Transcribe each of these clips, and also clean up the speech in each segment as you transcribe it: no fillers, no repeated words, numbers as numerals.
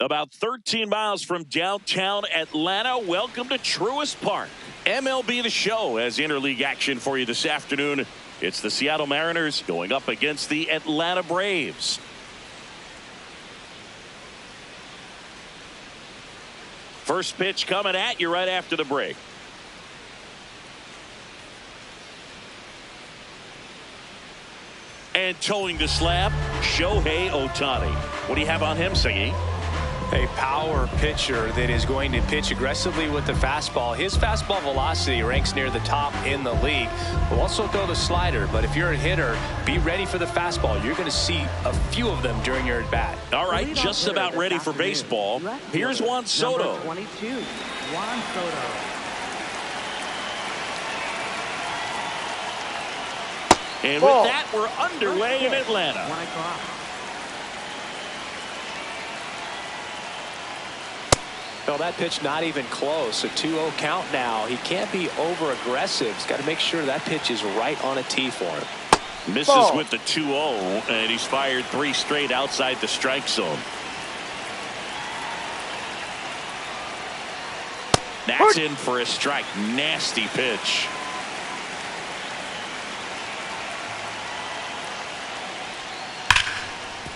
About 13 miles from downtown Atlanta, welcome to Truist Park. MLB The Show has interleague action for you this afternoon. It's the Seattle Mariners going up against the Atlanta Braves. First pitch coming at you right after the break. And towing the slab, Shohei Ohtani. What do you have on him, Siggy? A power pitcher that is going to pitch aggressively with the fastball. His fastball velocity ranks near the top in the league. Will also throw the slider, but if you're a hitter, be ready for the fastball. You're going to see a few of them during your at-bat. All right, just about ready for baseball. Here's Juan Soto. Number 22, Juan Soto. And with that, we're underway in Atlanta. Well, that pitch not even close. A 2-0 count now. He can't be over-aggressive. He's got to make sure that pitch is right on a tee for him. Misses with the 2-0, and he's fired 3 straight outside the strike zone. That's in for a strike. Nasty pitch.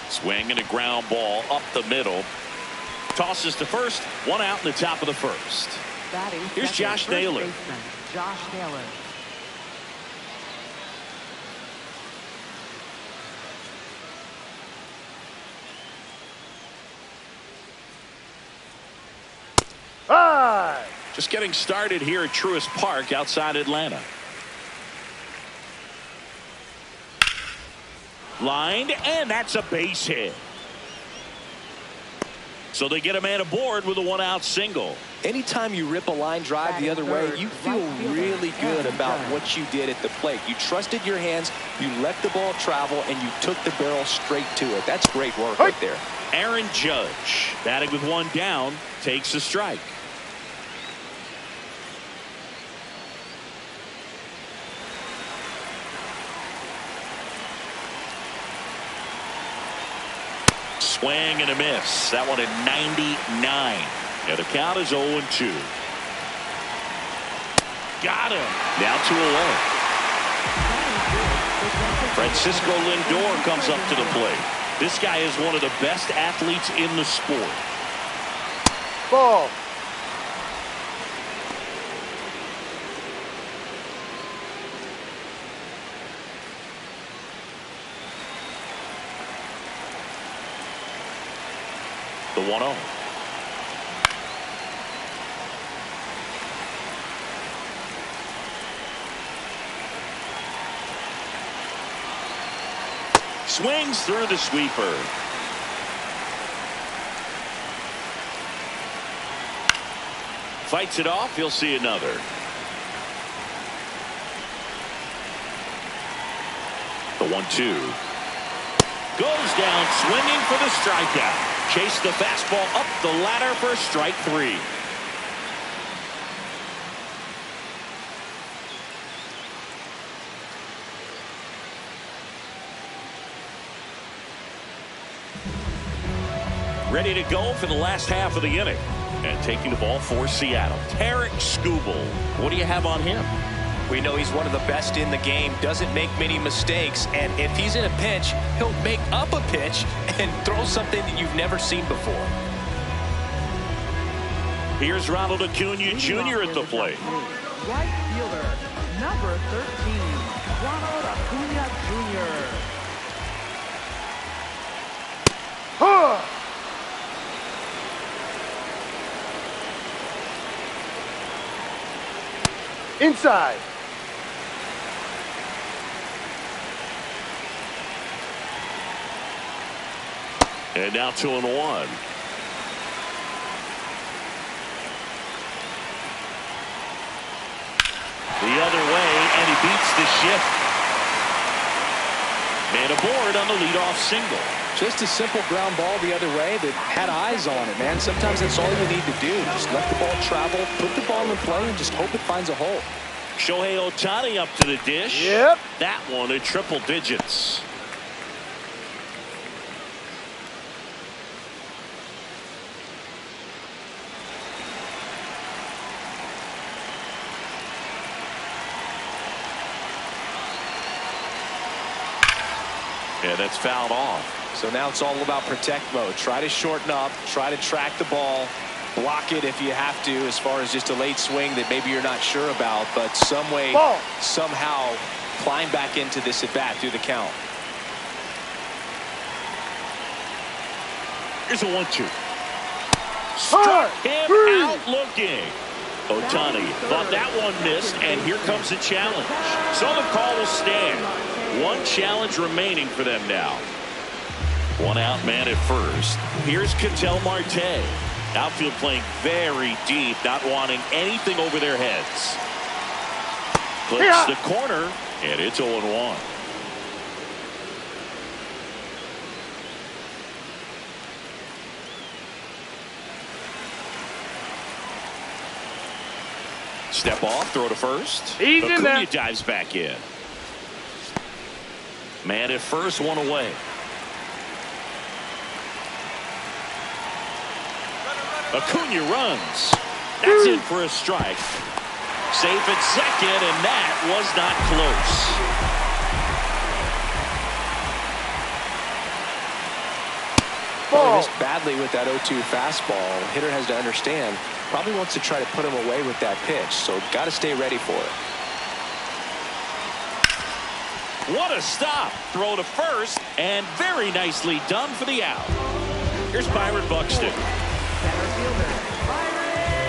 Swing and a ground ball up the middle. Tosses to first. 1 out in the top of the first. Here's Josh Naylor. Josh Naylor. Just getting started here at Truist Park outside Atlanta. Lined, and that's a base hit. So they get a man aboard with a 1-out single. Anytime you rip a line drive the other way, you feel really good about what you did at the plate. You trusted your hands, you let the ball travel, and you took the barrel straight to it. That's great work right there. Aaron Judge, batting with 1 down, takes a strike. Swing and a miss. That one at 99. Yeah, the count is 0-2. Got him. Now 2-0. Francisco Lindor comes up to the plate. This guy is one of the best athletes in the sport. Ball. The 1-0. Swings through the sweeper. Fights it off. He'll see another. The 1-2. Goes down swinging for the strikeout. Chase the fastball up the ladder for strike 3. Ready to go for the last half of the inning. And taking the ball for Seattle, Tarik Skubal. What do you have on him? We know he's one of the best in the game, doesn't make many mistakes, and if he's in a pinch, he'll make up a pitch and throw something that you've never seen before. Here's Ronald Acuna Jr. at the plate. Right fielder, number 13, Ronald Acuna Jr. Inside. And now 2-1. The other way, and he beats the shift. Man aboard on the leadoff single. Just a simple ground ball the other way that had eyes on it, man. Sometimes that's all you need to do. Just let the ball travel, put the ball in play, and just hope it finds a hole. Shohei Ohtani up to the dish. Yep. That one in triple digits. Yeah, that's fouled off. So now it's all about protect mode. Try to shorten up, try to track the ball, block it if you have to, as far as just a late swing that maybe you're not sure about, but some way, somehow climb back into this at bat through the count. Here's a 1-2. Struck him out looking. Ohtani thought that one missed, and here comes the challenge. So the call will stand. One challenge remaining for them now. One out man at first. Here's Ketel Marte. Outfield playing very deep, not wanting anything over their heads. Clicks the corner, and it's 0-1. Step off, throw to first. Acuna dives back in. Man at first, one away. Acuna runs. That's in for a strike. Safe at second, and that was not close. Well, he missed badly with that 0-2 fastball. Hitter has to understand, probably wants to try to put him away with that pitch, so got to stay ready for it. What a stop. Throw to first, and very nicely done for the out. Here's Byron Buxton. Center fielder, Byron Buxton.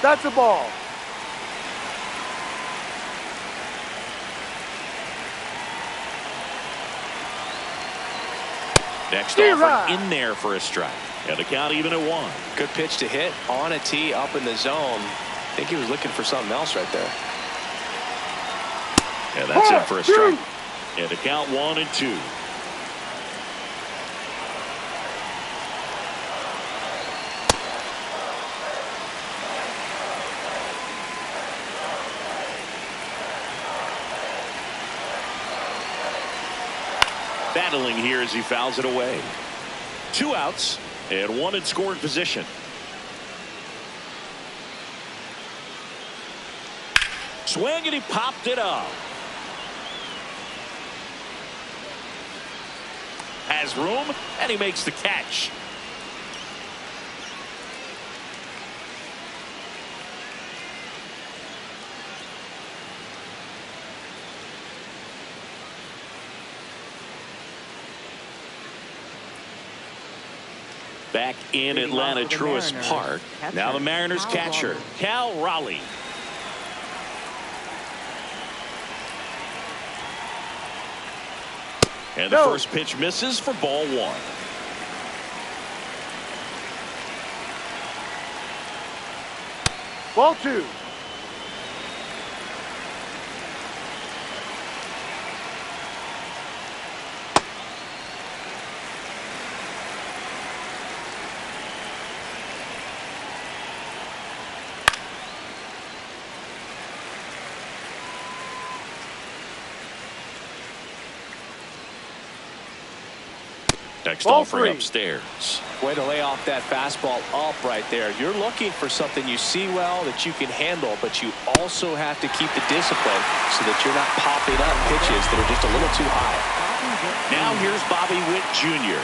That's a ball. Next offer in there for a strike. And the count even at 1. Good pitch to hit on a tee up in the zone. I think he was looking for something else right there. And that's it for a strike. And the count 1-2. Battling here as he fouls it away. 2 outs and 1 in scoring position. Swing, and he popped it up. Has room, and he makes the catch. Back in Atlanta Truist Park. Now the Mariners catcher, Cal Raleigh. And the first pitch misses for ball 1. Ball 2. Next offering upstairs. Way to lay off that fastball up right there. You're looking for something you see well that you can handle, but you also have to keep the discipline so that you're not popping up pitches that are just a little too high. Now here's Bobby Witt Jr.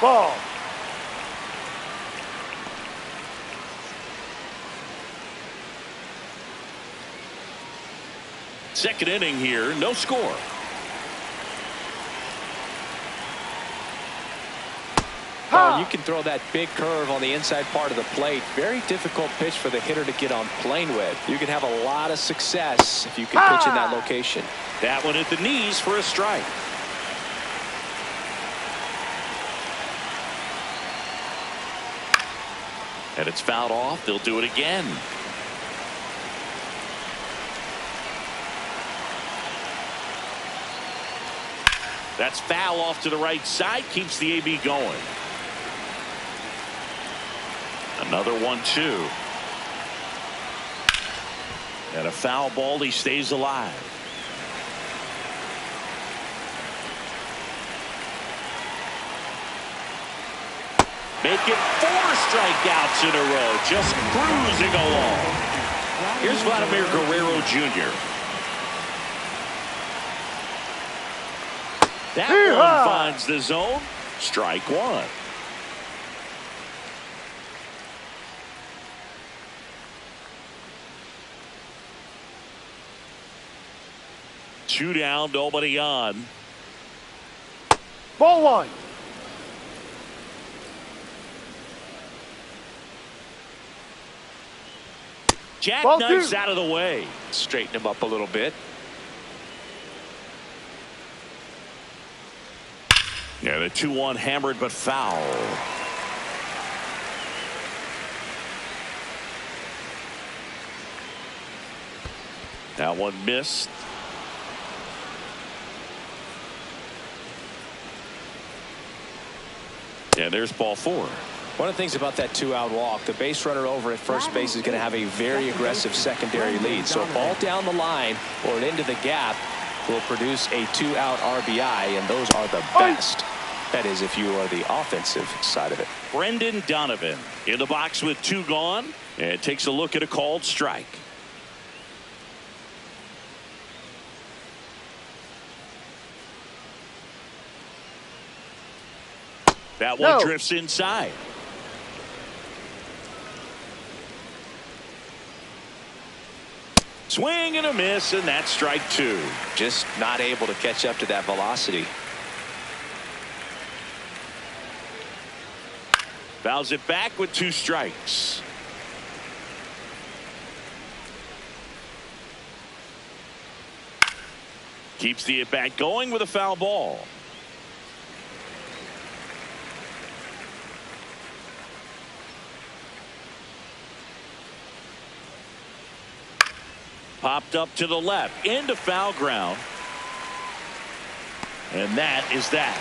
Ball. Second inning here, no score. Well, you can throw that big curve on the inside part of the plate. Very difficult pitch for the hitter to get on plane with. You can have a lot of success if you can pitch in that location. That one at the knees for a strike. And it's fouled off. They'll do it again. That's foul off to the right side. Keeps the AB going. Another 1-2. And a foul ball. He stays alive. making 4 strikeouts in a row, just cruising along. Here's Vladimir Guerrero Jr. That one finds the zone. Strike 1. Two down, nobody on. Ball 1. Jackknifes out of the way. Straighten him up a little bit. Yeah, the 2-1 hammered but foul. That one missed. And there's ball 4. One of the things about that 2-out walk, the base runner over at first base is going to have a very aggressive secondary lead. So a ball down the line or into the gap will produce a 2-out RBI, and those are the best. That is, if you are the offensive side of it. Brendan Donovan in the box with 2 gone, and takes a look at a called strike. That one drifts inside. Swing and a miss, and that's strike 2. Just not able to catch up to that velocity. Fouls it back with 2 strikes. Keeps the at-bat going with a foul ball. Popped up to the left into foul ground. And that is that.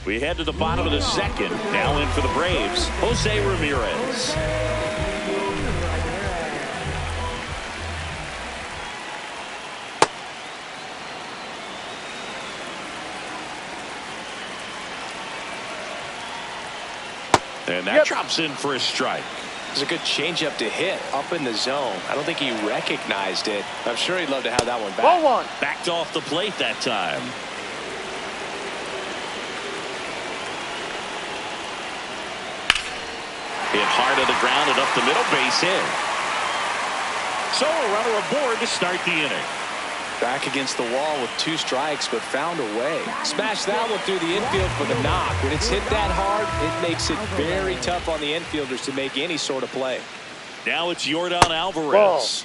We head to the bottom of the 2nd. Now in for the Braves, Jose Ramirez. And that drops in for a strike. It's a good changeup to hit up in the zone. I don't think he recognized it. I'm sure he'd love to have that one back. Ball 1. Backed off the plate that time. Hit hard to the ground and up the middle, base hit. So a runner aboard to start the inning. Back against the wall with 2 strikes, but found a way. Smash that one through the infield for the knock. When it's hit that hard, it makes it very tough on the infielders to make any sort of play. Now it's Yordan Alvarez.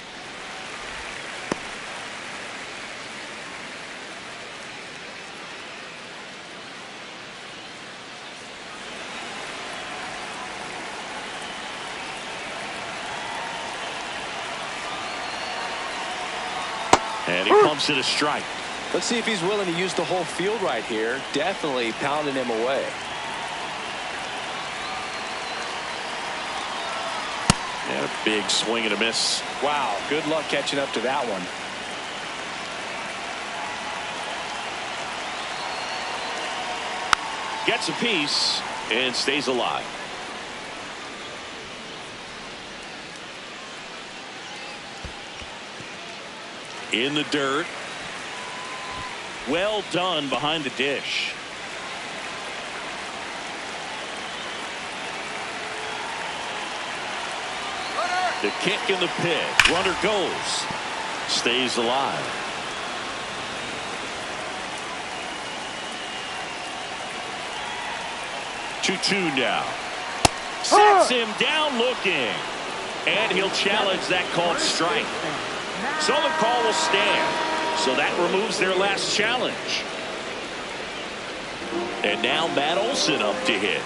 And he pumps it a strike. Let's see if he's willing to use the whole field right here. Definitely pounding him away. And a big swing and a miss. Wow, good luck catching up to that one. Gets a piece and stays alive. In the dirt. Well done behind the dish. The kick and the pitch. Runner goes. Stays alive. Two now. Sets him down looking. And he'll challenge that called strike. So the call will stand. So that removes their last challenge. And now Matt Olson up to hit.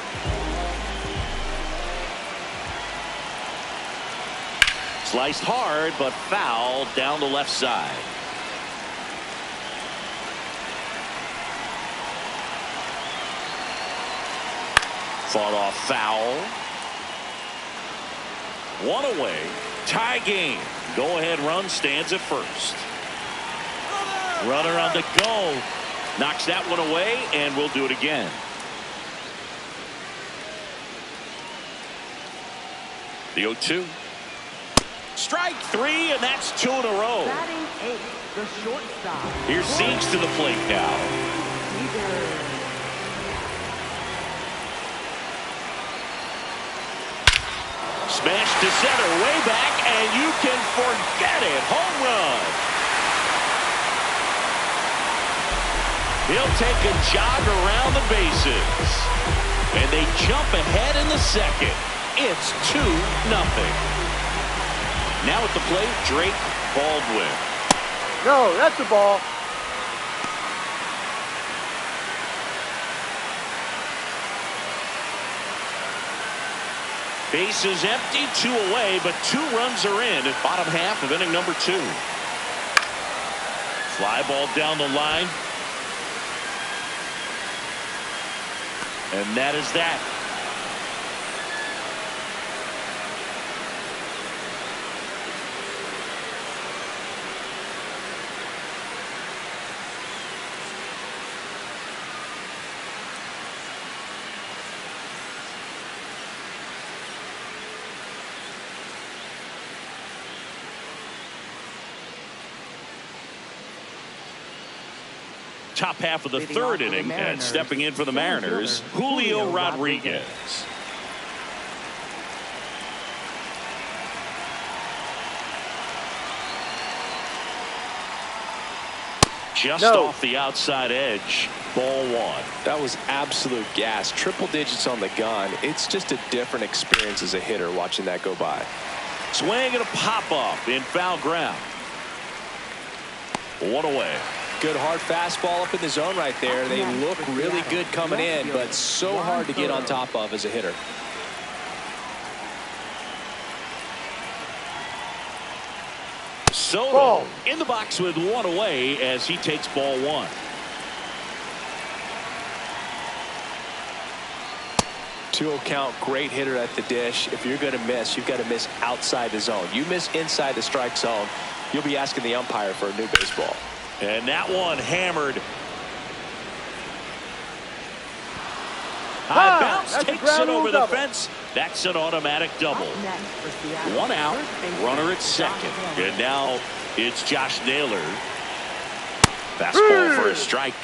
Sliced hard, but foul down the left side. Fought off foul. One away. Tie game. Go-ahead run stands at first. Runner on the go. Knocks that one away, and we'll do it again. The 0-2. Strike three, and that's 2 in a row. Batting 8, the shortstop. Here's Siegs to the plate now. Smash to center, way back, and you can forget it. Home run. He'll take a jog around the bases. And they jump ahead in the second. It's 2-0. Now at the plate, Drake Baldwin. No, that's a ball. Bases empty, 2 away, but 2 runs are in at bottom half of inning number 2. Fly ball down the line. And that is that. Top half of the third inning, and stepping in for the Mariners, Julio Rodriguez. Just off the outside edge, ball 1. That was absolute gas. Triple digits on the gun. It's just a different experience as a hitter watching that go by. Swing and a pop-up in foul ground. 1 away. Good hard fastball up in the zone right there. They look really good coming in, but so hard to get on top of as a hitter. Soto in the box with 1 away as he takes ball 1. Two-0 count, great hitter at the dish. If you're going to miss, you've got to miss outside the zone. You miss inside the strike zone, you'll be asking the umpire for a new baseball. And that one hammered. High bounce takes it over the fence. That's an automatic double. 1 out, runner at second. And now it's Josh Naylor. Fastball for a strike.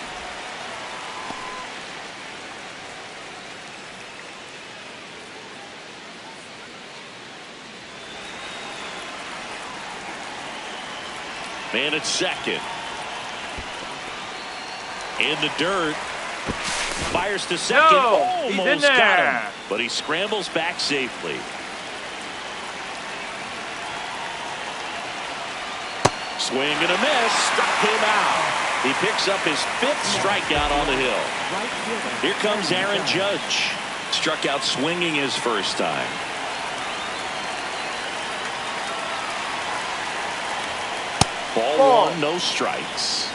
Man at second. In the dirt. Fires to second. Almost got him. But he scrambles back safely. Swing and a miss. Struck him out. He picks up his 5th strikeout on the hill. Here comes Aaron Judge. Struck out swinging his first time. Ball 1, no strikes.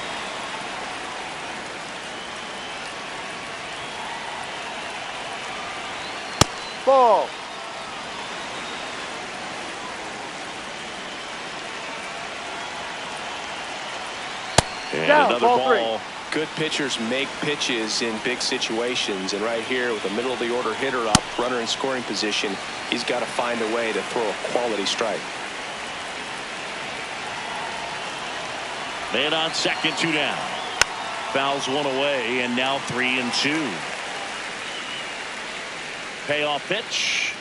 Ball. And down, another ball. Good pitchers make pitches in big situations, and right here with a middle of the order hitter up, runner in scoring position, he's got to find a way to throw a quality strike. Man on second, 2 down. Fouls 1 away, and now 3-2. Payoff pitch.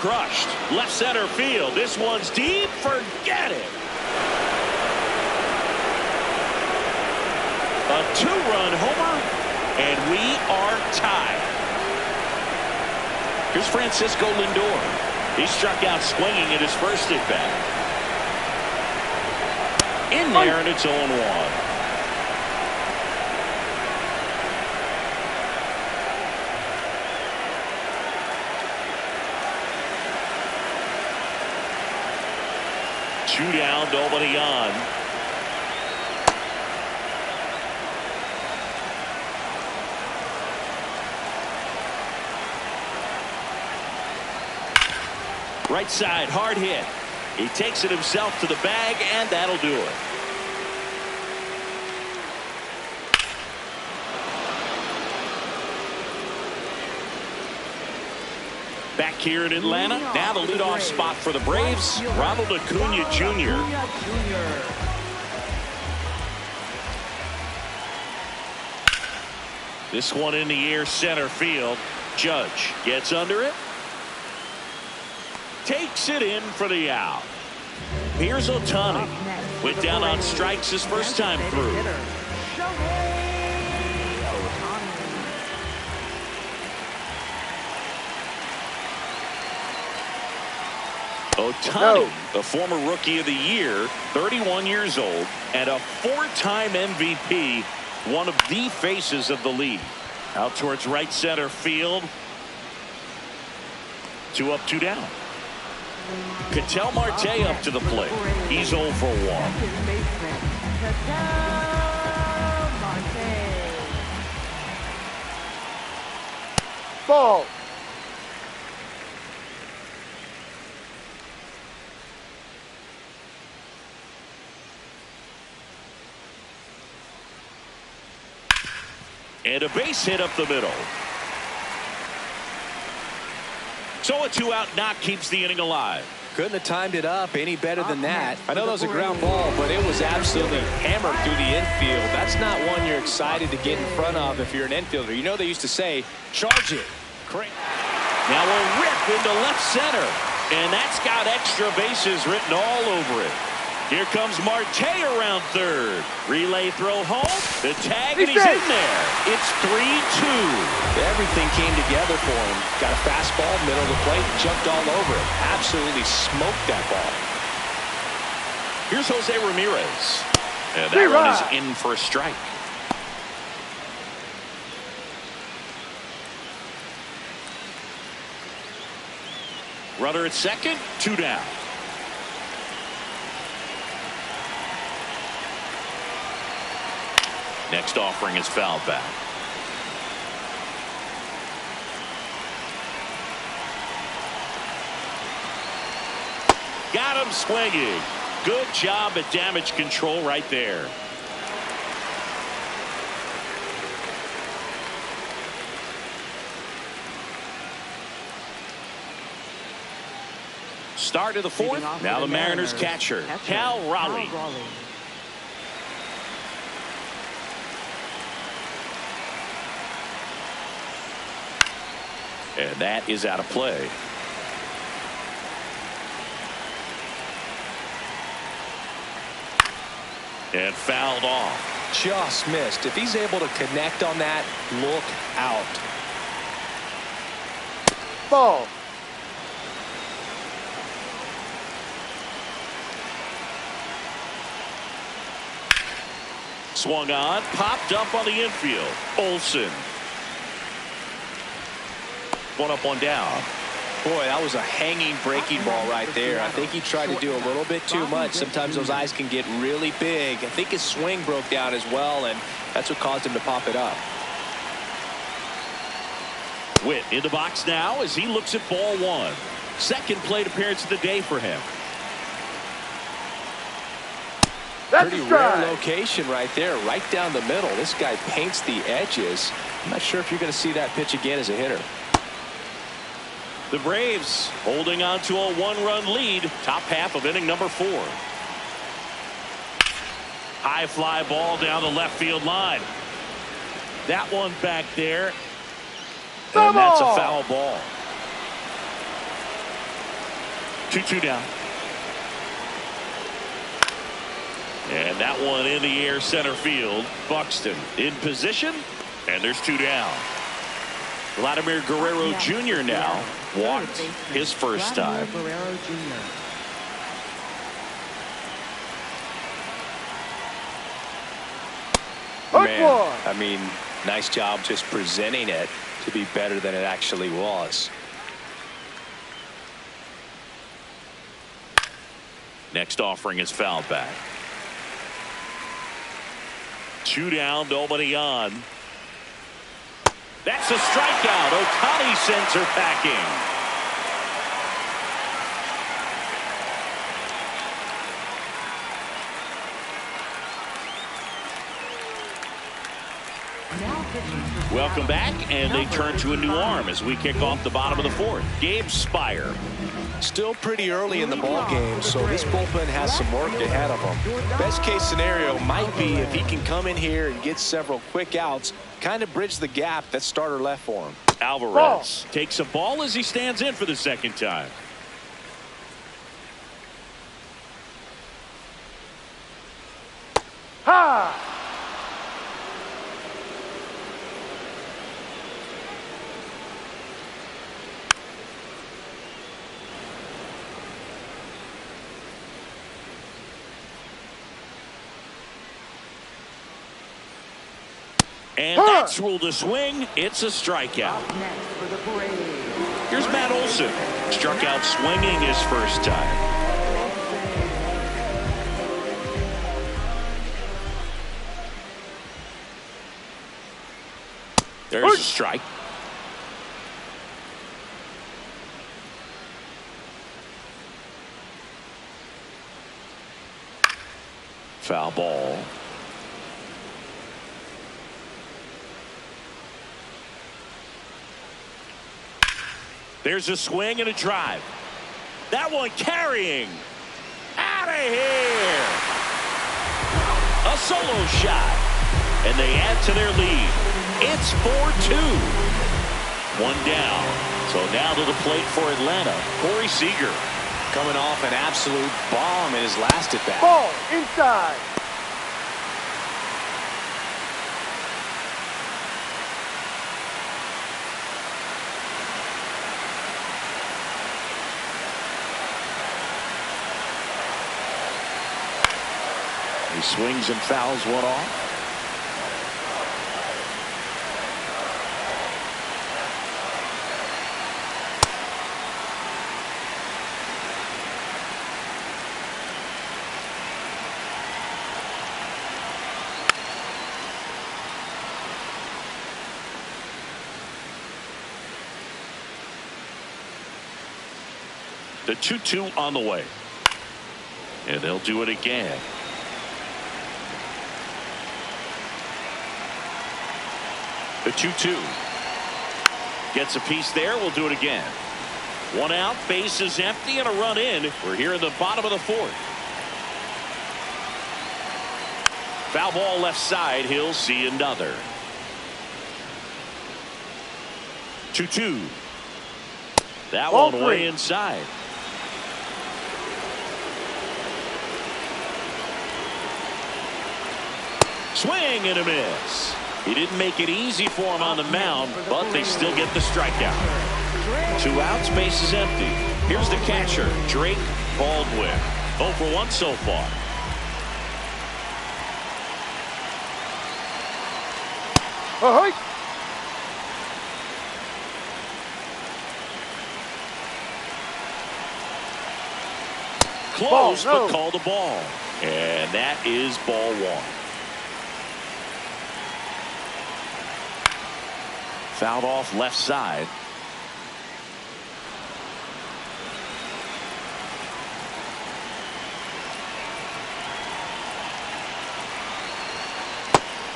Crushed. Left center field. This one's deep. Forget it. A 2-run homer, and we are tied. Here's Francisco Lindor. He struck out swinging at his first at-bat. In there, and it's 0-1. Two down, nobody on. Right side, hard hit. He takes it himself to the bag, and that'll do it. Back here in Atlanta, now the leadoff spot for the Braves, Ronald Acuna Jr. This one in the air, center field. Judge gets under it. Takes it in for the out. Here's Ohtani. Went down on strikes his first time through. Ohtani, the former Rookie of the Year, 31 years old, and a four-time MVP, one of the faces of the league. Out towards right center field. 2 up, 2 down. Ketel Marte up to the plate. He's 0 for 1. Ball. And a base hit up the middle. So a 2-out knock keeps the inning alive. Couldn't have timed it up any better than that. I know that was a ground ball, but it was absolutely hammered through the infield. That's not one you're excited to get in front of if you're an infielder. You know they used to say, charge it. Now a rip into left center. And that's got extra bases written all over it. Here comes Marte around third. Relay throw home. The tag, and he's in there. It's 3-2. Everything came together for him. Got a fastball, middle of the plate, jumped all over it. Absolutely smoked that ball. Here's Jose Ramirez. And that one is in for a strike. Runner at second, 2 down. Next offering is fouled back. Got him swinging. Good job at damage control right there. Start of the fourth. Now the Mariners catcher, Cal Raleigh. And that is out of play. And fouled off. Just missed. If he's able to connect on that, look out. Ball. Swung on, popped up on the infield. Olsen. 1 up, 1 down. Boy, that was a hanging breaking ball right there. I think he tried to do a little bit too much. Sometimes those eyes can get really big. I think his swing broke down as well, and that's what caused him to pop it up. Witt in the box now as he looks at ball 1. Second plate appearance of the day for him. Pretty rare location right there, right down the middle. This guy paints the edges. I'm not sure if you're going to see that pitch again as a hitter. The Braves holding on to a 1-run lead, top half of inning number 4. High fly ball down the left field line. That one back there. And that's a foul ball. 2-2 down. And that one in the air, center field. Buxton in position, and there's 2 down. Vladimir Guerrero Jr. now walked his first time. Man, I mean, nice job just presenting it to be better than it actually was. Next offering is fouled back. 2 down, nobody on. That's a strikeout. Ohtani sends her packing. Welcome back, and they turn to a new arm as we kick off the bottom of the fourth. Gabe Spire. Still pretty early in the ball game, so this bullpen has some work ahead of them. Best case scenario might be if he can come in here and get several quick outs, kind of bridge the gap that starter left for him. Alvarez takes a ball as he stands in for the second time. Ha! And that's ruled a swing. It's a strikeout. Here's Matt Olson. Struck out swinging his first time. There's a strike. Foul ball. There's a swing and a drive. That one carrying. Out of here. A solo shot. And they add to their lead. It's 4-2. One down. So now to the plate for Atlanta. Corey Seager. Coming off an absolute bomb in his last at bat. Ball inside. He swings and fouls one off. The 2-2 on the way. And they'll do it again. The 2-2. Gets a piece there. We'll do it again. One out. Base is empty and a run in. We're here in the bottom of the fourth. Foul ball left side. He'll see another. 2-2. That one way inside. Swing and a miss. He didn't make it easy for him on the mound, but they still get the strikeout. 2 outs, base is empty. Here's the catcher, Drake Baldwin. 0 for 1 so far. Close, but called a ball. And that is ball 1. Fouled off left side.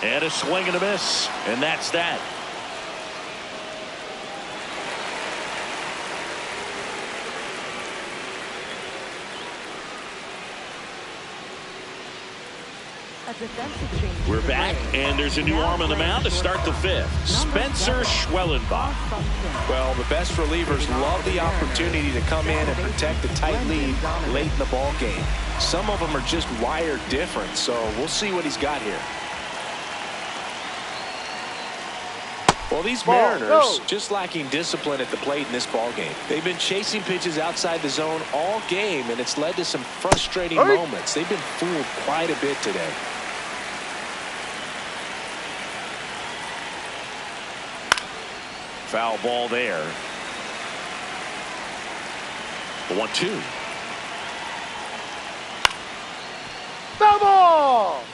And a swing and a miss. And that's that. We're back, and there's a new arm on the mound to start the 5th. Spencer Schwellenbach. Well, the best relievers love the opportunity to come in and protect the tight lead late in the ball game. Some of them are just wired different, so we'll see what he's got here. Well, these Mariners just lacking discipline at the plate in this ball game. They've been chasing pitches outside the zone all game, and it's led to some frustrating moments. They've been fooled quite a bit today. Foul ball there. The 1-2. Foul ball.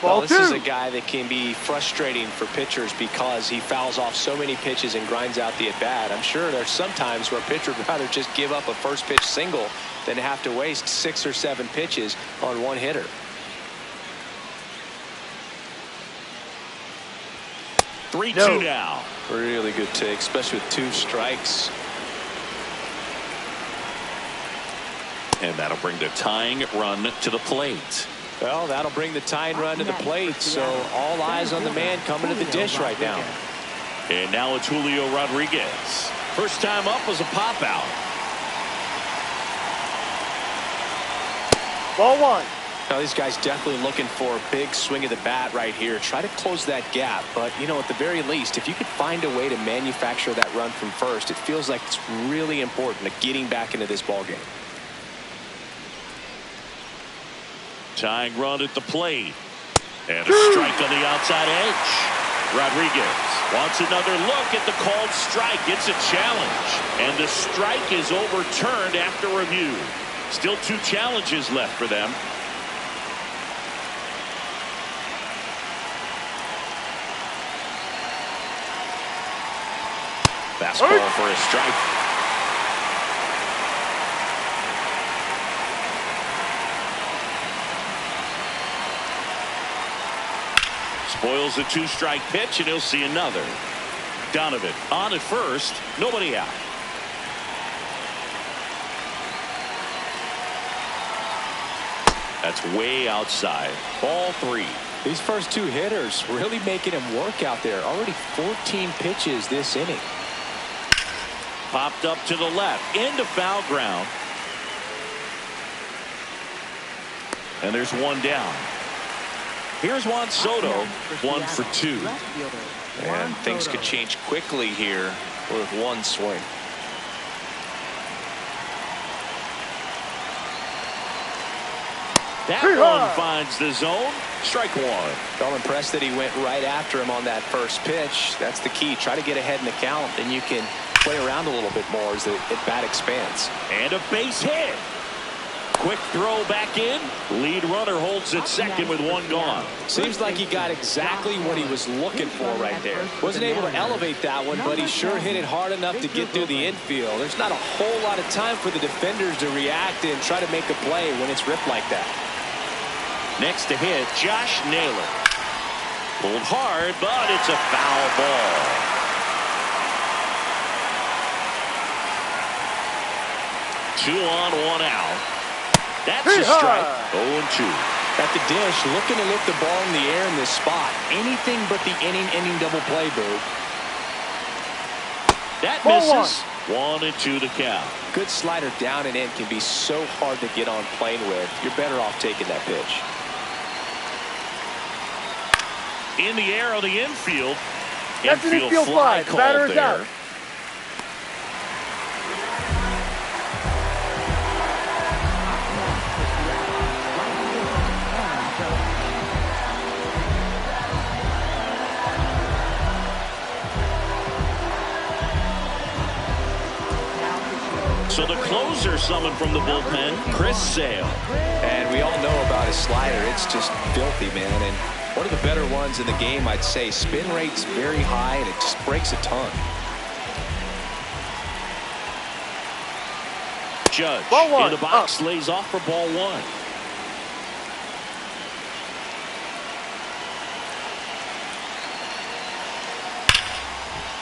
Well, this is a guy that can be frustrating for pitchers because he fouls off so many pitches and grinds out the at-bat. I'm sure there's some times where a pitcher would rather just give up a first pitch single than to have to waste 6 or 7 pitches on one hitter. 3-2 now. Really good take, especially with 2 strikes. And that'll bring the tying run to the plate. Well, that'll bring the tying run to the plate, so all eyes on the man coming to the dish right now. And now it's Julio Rodriguez. First time up was a pop out. Ball 1. Now these guys definitely looking for a big swing of the bat right here. Try to close that gap, but you know, at the very least, if you could find a way to manufacture that run from first, it feels like it's really important to getting back into this ball game. Tying run at the plate. And a strike on the outside edge. Rodriguez wants another look at the called strike. It's a challenge. And the strike is overturned after review. Still 2 challenges left for them. Fastball for a strike. Spoils the 2-strike pitch, and he'll see another. Donovan on at first, nobody out. That's way outside. Ball 3. These first 2 hitters really making him work out there. Already 14 pitches this inning. Popped up to the left, into foul ground. And there's 1 down. Here's Juan Soto, 1 for 2. And things could change quickly here with 1 swing. That one finds the zone. Strike 1. I'm impressed that he went right after him on that first pitch. That's the key. Try to get ahead in the count, then you can play around a little bit more as the at-bat expands. And a base hit. Quick throw back in. Lead runner holds at second with 1 gone. Seems like he got exactly what he was looking for right there. Wasn't able to elevate that one, but he sure hit it hard enough to get through the infield. There's not a whole lot of time for the defenders to react and try to make a play when it's ripped like that. Next to hit, Josh Naylor. Pulled hard, but it's a foul ball. Two on, 1 out. That's a strike. 0-2. At the dish, looking to lift the ball in the air in this spot. Anything but the inning double play, Boo. That misses. 1-2 the count. Good slider down and in can be so hard to get on plane with. You're better off taking that pitch. In the air on the infield. That's an infield fly. The batter is out. So the closer summoned from the bullpen, Chris Sale. And we all know about his slider. It's just filthy, man. And one of the better ones in the game, I'd say. Spin rate's very high, and it just breaks a ton. Judge ball 1. In the box, lays off for ball 1.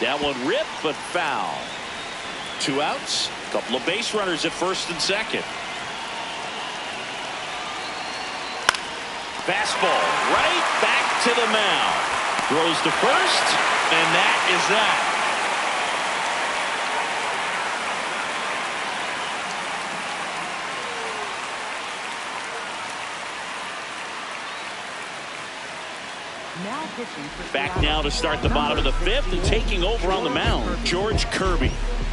That one ripped, but foul. 2 outs. Couple of base runners at first and second. Fastball right back to the mound. Throws to first, and that is that. Back now to start the bottom of the 5th, and taking over on the mound, George Kirby.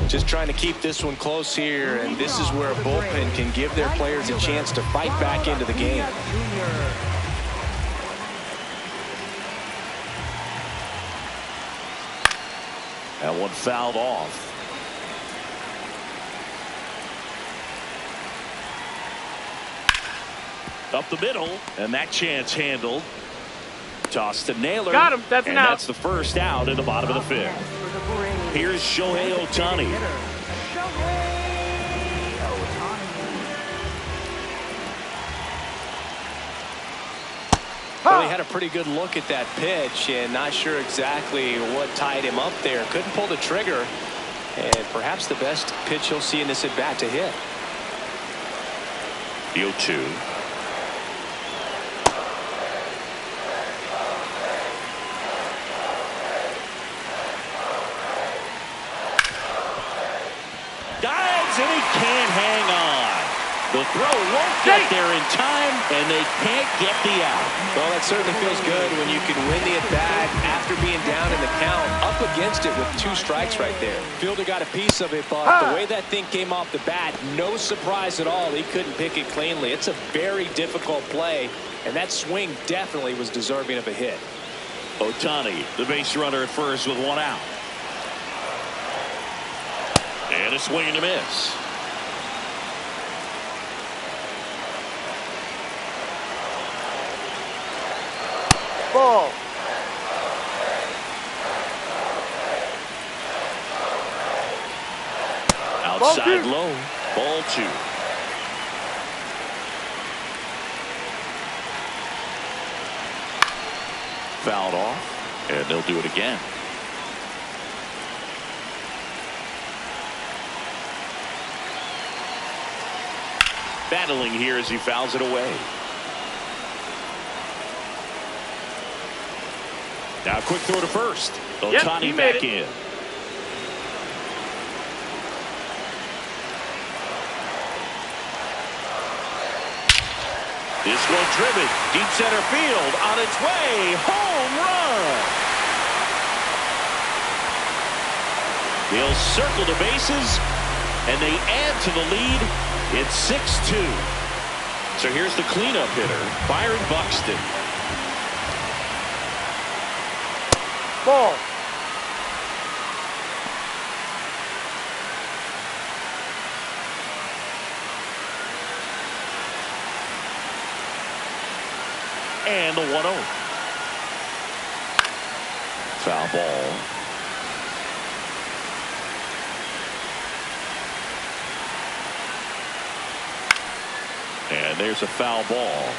Just trying to keep this one close here, and this is where a bullpen can give their players a chance to fight back into the game. That one fouled off. Up the middle, and that chance handled. Toss to Naylor. Got him. That's an out. That's the first out in the bottom of the 5th. Here's Shohei Ohtani. Well, he had a pretty good look at that pitch and not sure exactly what tied him up there. Couldn't pull the trigger, and perhaps the best pitch he'll see in this at bat to hit. The 0-2. Dives and he can't hang on. The throw won't get there in time, and they can't get the out. Well, that certainly feels good when you can win the at-bat after being down in the count, up against it with 2 strikes right there. Fielder got a piece of it, but the way that thing came off the bat, no surprise at all. He couldn't pick it cleanly. It's a very difficult play, and that swing definitely was deserving of a hit. Ohtani, the base runner at first with 1 out. And a swing and a miss. Ball. Outside low. Ball 2. Fouled off, and they'll do it again. Battling here as he fouls it away. Now a quick throw to first. Ohtani back in. This one driven deep center field on its way. Home run. They'll circle the bases and they add to the lead. It's 6-2. So here's the cleanup hitter, Byron Buxton. Ball. And the 1-0. Foul ball. And there's a foul ball.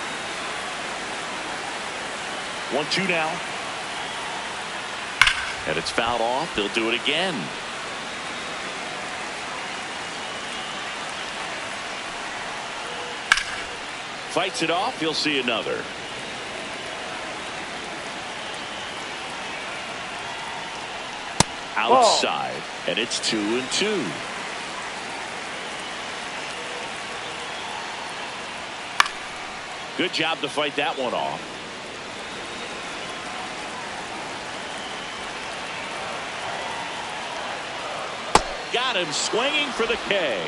1-2 now. And it's fouled off. They'll do it again. Fights it off. You'll see another. Outside. Ball. And it's 2-2. Good job to fight that one off. Got him swinging for the K.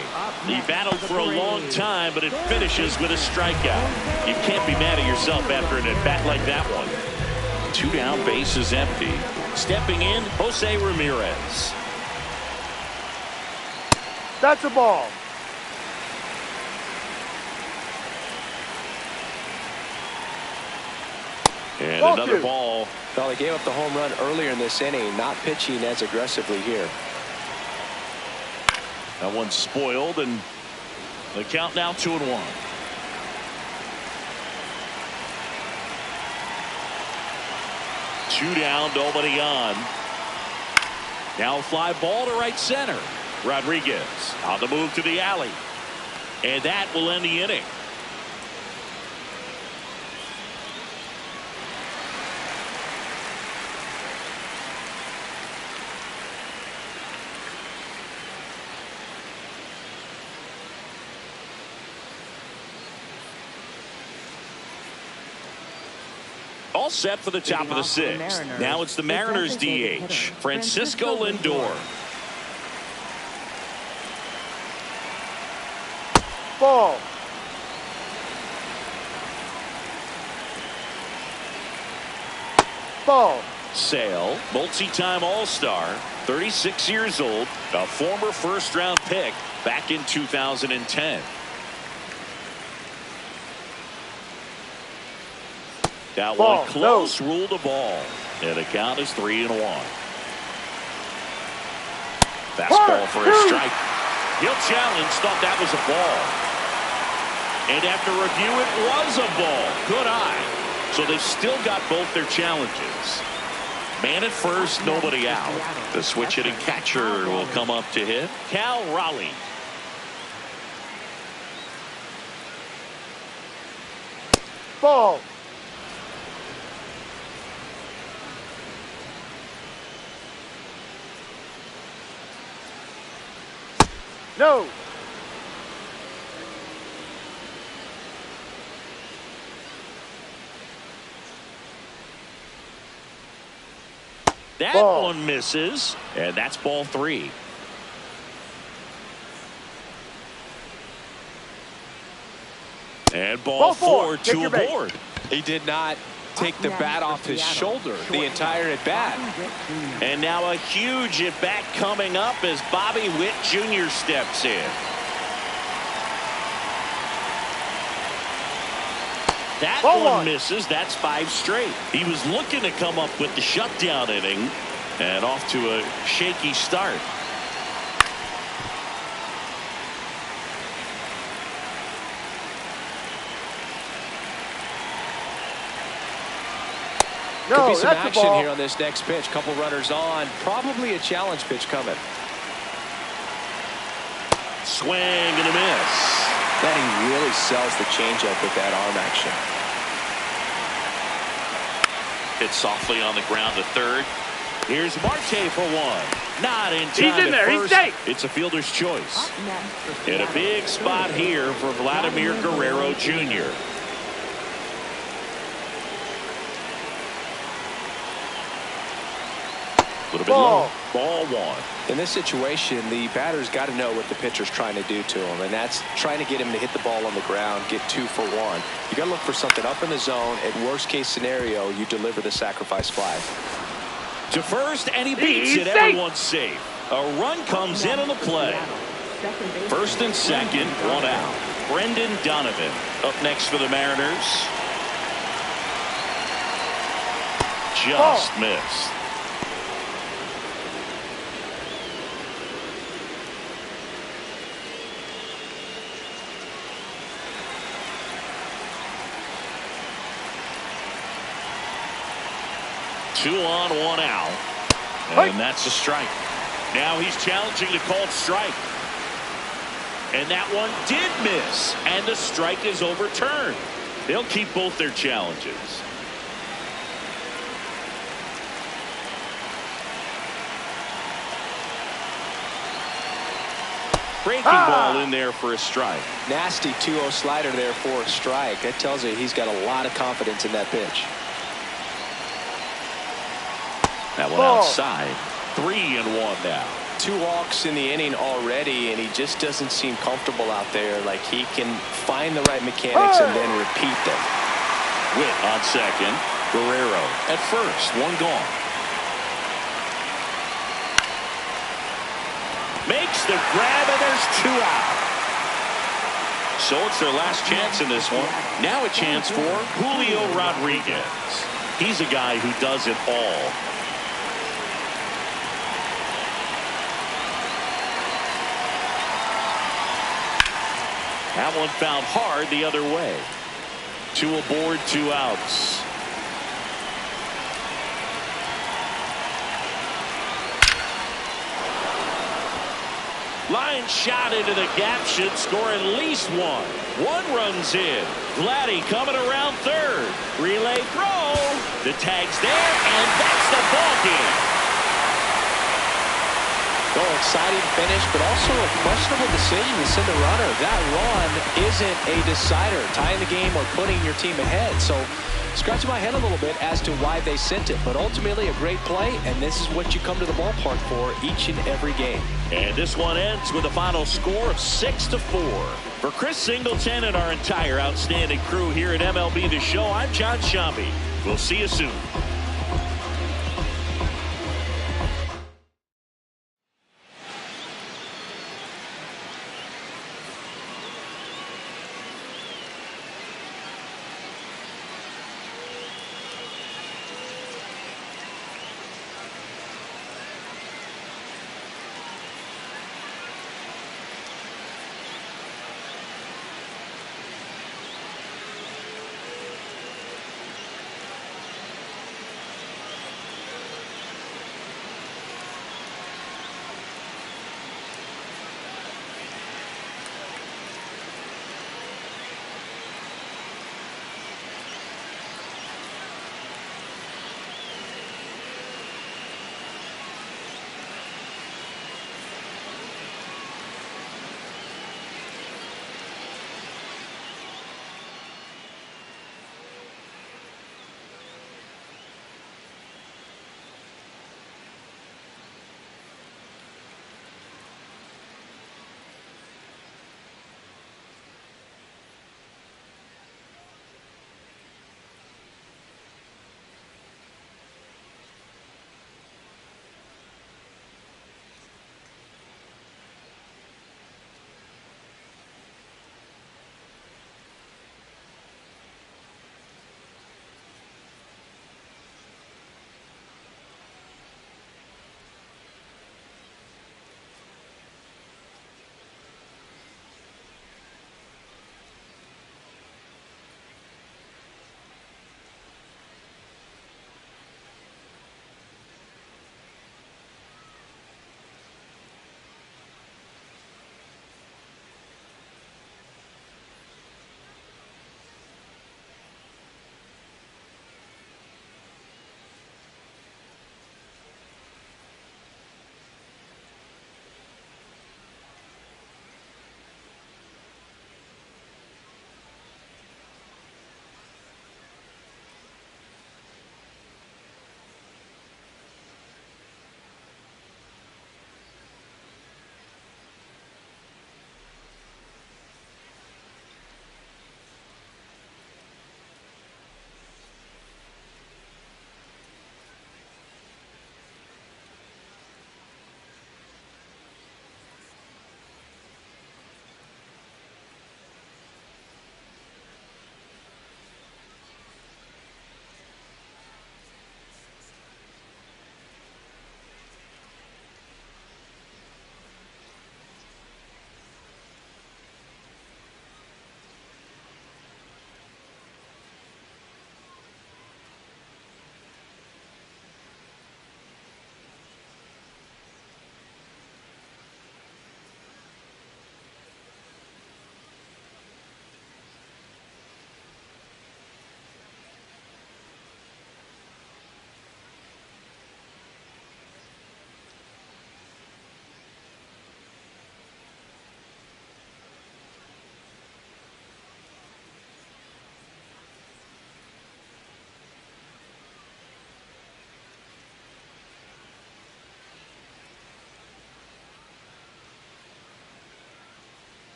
He battled for a long time, but it finishes with a strikeout. You can't be mad at yourself after an at-bat like that one. 2 down, base is empty. Stepping in, Jose Ramirez. That's a ball. And ball another 2. ball. Well, they gave up the home run earlier in this inning, not pitching as aggressively here. That one's spoiled, and the count now 2-1. Two down, nobody on. Now a fly ball to right center. Rodriguez on the move to the alley. And that will end the inning. All set for the top of the 6th. Now it's the Mariners DH, Francisco Lindor. Ball. Ball. Sale, multi-time All-Star, 36 years old, a former first-round pick back in 2010. That ball. One close, ruled a ball. And the count is 3-1. Fastball for a strike. He'll challenge, thought that was a ball. And after review, it was a ball. Good eye. So they've still got both their challenges. Man at first, nobody out. The switch hitting catcher will come up to hit. Cal Raleigh. Ball. No. That Ball. one misses, and that's ball 3. And ball 4 Take to your a base. board. He did not take the bat off his shoulder the entire at bat. And now a huge at bat coming up as Bobby Witt Jr. steps in. That Ball one one. misses. That's 5 straight. He was looking to come up with the shutdown inning and off to a shaky start. Could No, be some that's the action ball. here on this next pitch. Couple runners on. Probably a challenge pitch coming. Swing and a miss. Then he really sells the changeup with that arm action. Hit softly on the ground to third. Here's Marte for 1. Not in time. He's in there. At He's first. safe. It's a fielder's choice. Up next for In a Seattle, big spot here for Vladimir Guerrero Jr. A little bit Ball. low. Ball 1. In this situation, the batter's got to know what the pitcher's trying to do to him, and that's trying to get him to hit the ball on the ground, get 2 for 1. You got to look for something up in the zone. At worst case scenario, you deliver the sacrifice fly. To first, and he beats He's it. safe. Everyone's safe. A run comes in on the play. second base. First and second, 1 out. Brendan Donovan up next for the Mariners. Just missed. Two on, 1 out. And that's a strike. Now he's challenging the called strike. And that one did miss. And the strike is overturned. They'll keep both their challenges. Breaking ball in there for a strike. Nasty 2-0 slider there for a strike. That tells you he's got a lot of confidence in that pitch. That one Ball. outside. 3-1 now. 2 walks in the inning already, and he just doesn't seem comfortable out there. Like he can find the right mechanics and then repeat them. Witt on second. Guerrero at first. 1 gone. Makes the grab, and there's 2 out. So it's their last chance in this one. Now a chance for Julio Rodriguez. He's a guy who does it all. That one found hard the other way. 2 aboard, 2 outs. Line shot into the gap should score at least 1. 1 runs in. Vladdy coming around third. Relay throw. The tag's there, and that's the ball game. Well, exciting finish, but also a questionable decision to send the runner. That run isn't a decider, tying the game or putting your team ahead. So scratching my head a little bit as to why they sent it, but ultimately a great play, and this is what you come to the ballpark for each and every game. And this one ends with a final score of 6-4. For Chris Singleton and our entire outstanding crew here at MLB The Show, I'm John Shambi. We'll see you soon.